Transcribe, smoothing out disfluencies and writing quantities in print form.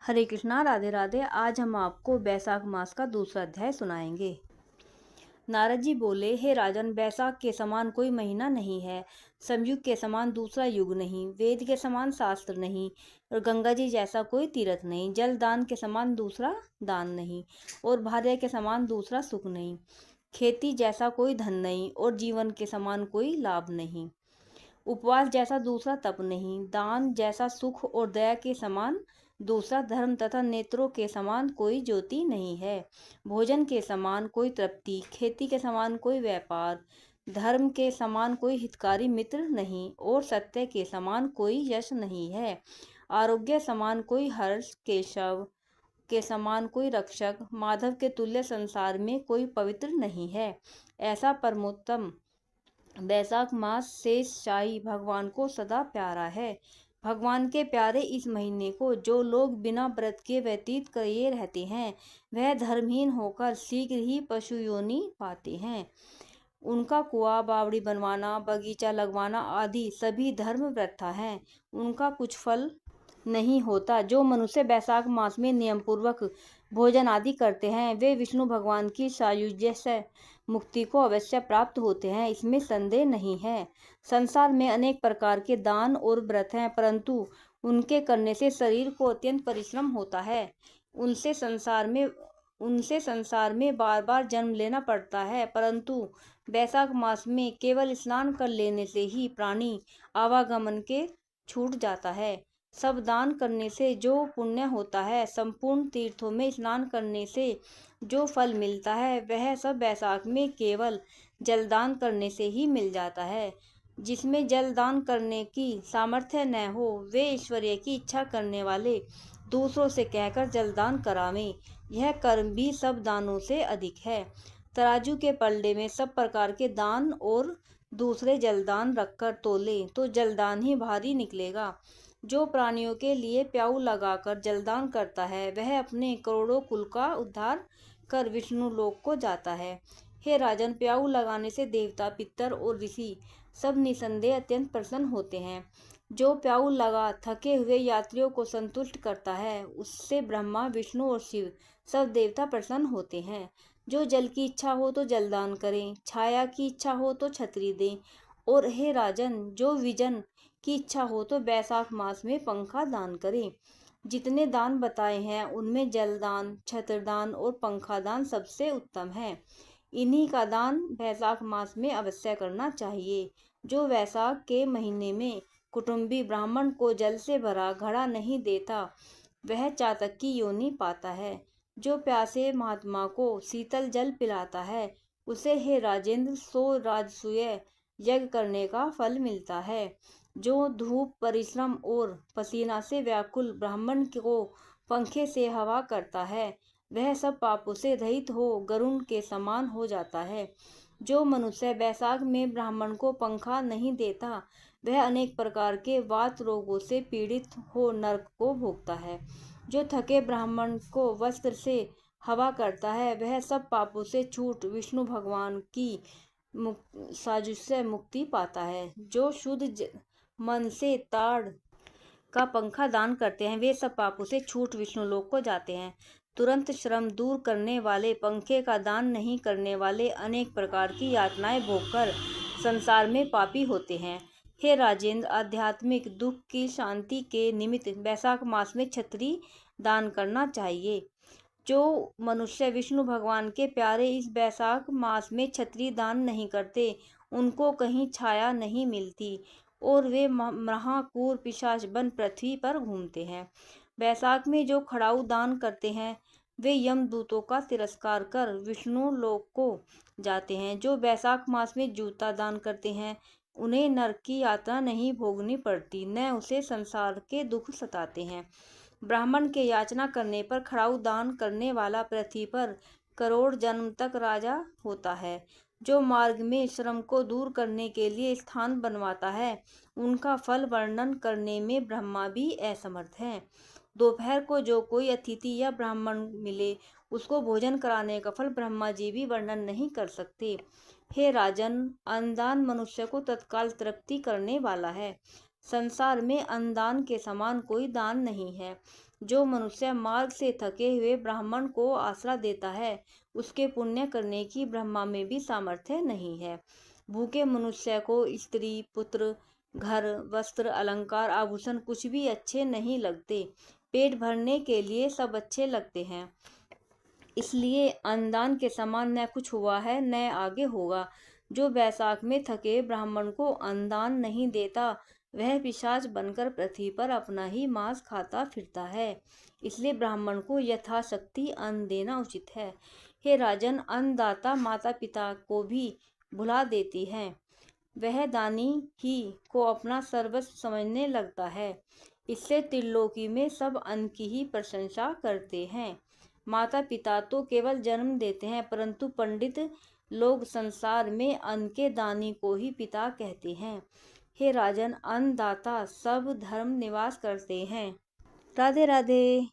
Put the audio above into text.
हरे कृष्णा, राधे राधे। आज हम आपको बैसाख मास का दूसरा अध्याय सुनाएंगे। नारद जी बोले, हे राजन, बैसाख के समान कोई महीना नहीं है, समयुग के समान दूसरा युग नहीं, वेद के समान शास्त्र नहीं, और गंगा जी जैसा कोई तीर्थ नहीं, जल दान के समान दूसरा दान नहीं, और भार्य के समान दूसरा सुख नहीं, खेती जैसा कोई धन नहीं, और जीवन के समान कोई लाभ नहीं, उपवास जैसा दूसरा तप नहीं, दान जैसा सुख और दया के समान दूसरा धर्म तथा नेत्रों के समान कोई ज्योति नहीं है, भोजन के समान कोई तृप्ति, खेती के समान कोई व्यापार, धर्म के समान कोई हितकारी मित्र नहीं, और सत्य के समान कोई यश नहीं है, आरोग्य समान कोई हर्ष, केशव के समान कोई रक्षक, माधव के तुल्य संसार में कोई पवित्र नहीं है। ऐसा परमोत्तम बैसाख मास शेष शाही भगवान को सदा प्यारा है। भगवान के प्यारे इस महीने को जो लोग बिना व्रत के व्यतीत किए रहते हैं, वह धर्महीन होकर शीघ्र ही पशु योनि पाते हैं। उनका कुआं बावड़ी बनवाना, बगीचा लगवाना आदि सभी धर्म व्यर्थ हैं, उनका कुछ फल नहीं होता। जो मनुष्य बैसाख मास में नियम पूर्वक भोजन आदि करते हैं, वे विष्णु भगवान की सायुज्य से मुक्ति को अवश्य प्राप्त होते हैं, इसमें संदेह नहीं है। संसार में अनेक प्रकार के दान और व्रत हैं, परंतु उनके करने से शरीर को अत्यंत परिश्रम होता है। उनसे संसार में बार बार जन्म लेना पड़ता है, परंतु बैसाख मास में केवल स्नान कर लेने से ही प्राणी आवागमन के छूट जाता है। सब दान करने से जो पुण्य होता है, संपूर्ण तीर्थों में स्नान करने से जो फल मिलता है, वह सब बैसाख में केवल जलदान करने से ही मिल जाता है। जिसमें जलदान करने की सामर्थ्य न हो, वे ईश्वरीय की इच्छा करने वाले दूसरों से कहकर जलदान करावें। यह कर्म भी सब दानों से अधिक है। तराजू के पलड़े में सब प्रकार के दान और दूसरे जलदान रखकर तोले तो जलदान ही भारी निकलेगा। जो प्राणियों के लिए प्याऊ लगाकर जलदान करता है, वह अपने करोड़ों कुल का उद्धार कर विष्णु लोक को जाता है। हे राजन, प्याऊ लगाने से देवता, पितर और ऋषि सब निसंदेह अत्यंत प्रसन्न होते हैं। जो प्याऊ लगा थके हुए यात्रियों को संतुष्ट करता है, उससे ब्रह्मा, विष्णु और शिव सब देवता प्रसन्न होते हैं। जो जल की इच्छा हो तो जलदान करें, छाया की इच्छा हो तो छतरी दें, और हे राजन, जो विजन की इच्छा हो तो बैसाख मास में पंखा दान करें। जितने दान बताए हैं, उनमें जलदान, छत्रदान और पंखा दान सबसे उत्तम है। इन्हीं का दान बैसाख मास में अवश्य करना चाहिए। जो वैशाख के महीने में कुटुंबी ब्राह्मण को जल से भरा घड़ा नहीं देता, वह चातक की योनि पाता है। जो प्यासे महात्मा को शीतल जल पिलाता है, उसे हे राजेंद्र 100 राजसूय यज्ञ करने का फल मिलता है। जो धूप, परिश्रम और पसीना से व्याकुल ब्राह्मण को पंखे से हवा करता है, वह सब पापों से रहित हो गरुण के समान हो जाता है। जो मनुष्य बैसाख में ब्राह्मण को पंखा नहीं देता, वह अनेक प्रकार के वात रोगों से पीड़ित हो नरक को भोगता है। जो थके ब्राह्मण को वस्त्र से हवा करता है, वह सब पापों से छूट विष्णु भगवान की साजुश से मुक्ति पाता है। जो शुद्ध मन से ताड़ का पंखा दान करते हैं, वे सब पापों से छूट विष्णु लोक को जाते हैं। तुरंत श्रम दूर करने वाले पंखे का दान नहीं करने वाले अनेक प्रकार की यातनाएं भोगकर संसार में पापी होते हैं। हे राजेंद्र, आध्यात्मिक दुख की शांति के निमित्त बैसाख मास में छतरी दान करना चाहिए। जो मनुष्य विष्णु भगवान के प्यारे इस बैसाख मास में छतरी दान नहीं करते, उनको कहीं छाया नहीं मिलती और वे महाकूर पिशाच बन पृथ्वी पर घूमते हैं। बैसाख में जो खड़ाऊ दान करते हैं, वे यमदूतों का तिरस्कार कर विष्णु लोक को जाते हैं। जो बैसाख मास में जूता दान करते हैं, उन्हें नरक की यातना नहीं भोगनी पड़ती, न उसे संसार के दुख सताते हैं। ब्राह्मण के याचना करने पर खड़ाऊ दान करने वाला पृथ्वी पर करोड़ जन्म तक राजा होता है। जो मार्ग में श्रम को दूर करने के लिए स्थान बनवाता है, उनका फल वर्णन करने में ब्रह्मा भी असमर्थ हैं। दोपहर को जो कोई अतिथि या ब्राह्मण मिले, उसको भोजन कराने का फल ब्रह्मा जी भी वर्णन नहीं कर सकते। हे राजन, अन्नदान मनुष्य को तत्काल तृप्ति करने वाला है। संसार में अन्नदान के समान कोई दान नहीं है। जो मनुष्य मार्ग से थके हुए ब्राह्मण को आसरा देता है, उसके पुण्य करने की ब्रह्मा में भी सामर्थ्य नहीं है। भूखे मनुष्य को स्त्री, पुत्र, घर, वस्त्र, अलंकार, आभूषण कुछ भी अच्छे नहीं लगते। पेट भरने के लिए सब अच्छे लगते हैं। इसलिए अन्नदान के समान न कुछ हुआ है, न आगे होगा। जो बैसाख में थके ब्राह्मण को अन्नदान नहीं देता, वह पिशाच बनकर पृथ्वी पर अपना ही मांस खाता फिरता है। इसलिए ब्राह्मण को यथाशक्ति अन्न देना उचित है। हे राजन, अन्नदाता माता पिता को भी भुला देती है। वह दानी ही को अपना सर्वस्व समझने लगता है। इससे त्रिलोकी में सब अन्न की ही प्रशंसा करते हैं। माता पिता तो केवल जन्म देते हैं, परंतु पंडित लोग संसार में अन्न के दानी को ही पिता कहते हैं। हे राजन, अन्नदाता सब धर्म निवास करते हैं। राधे राधे।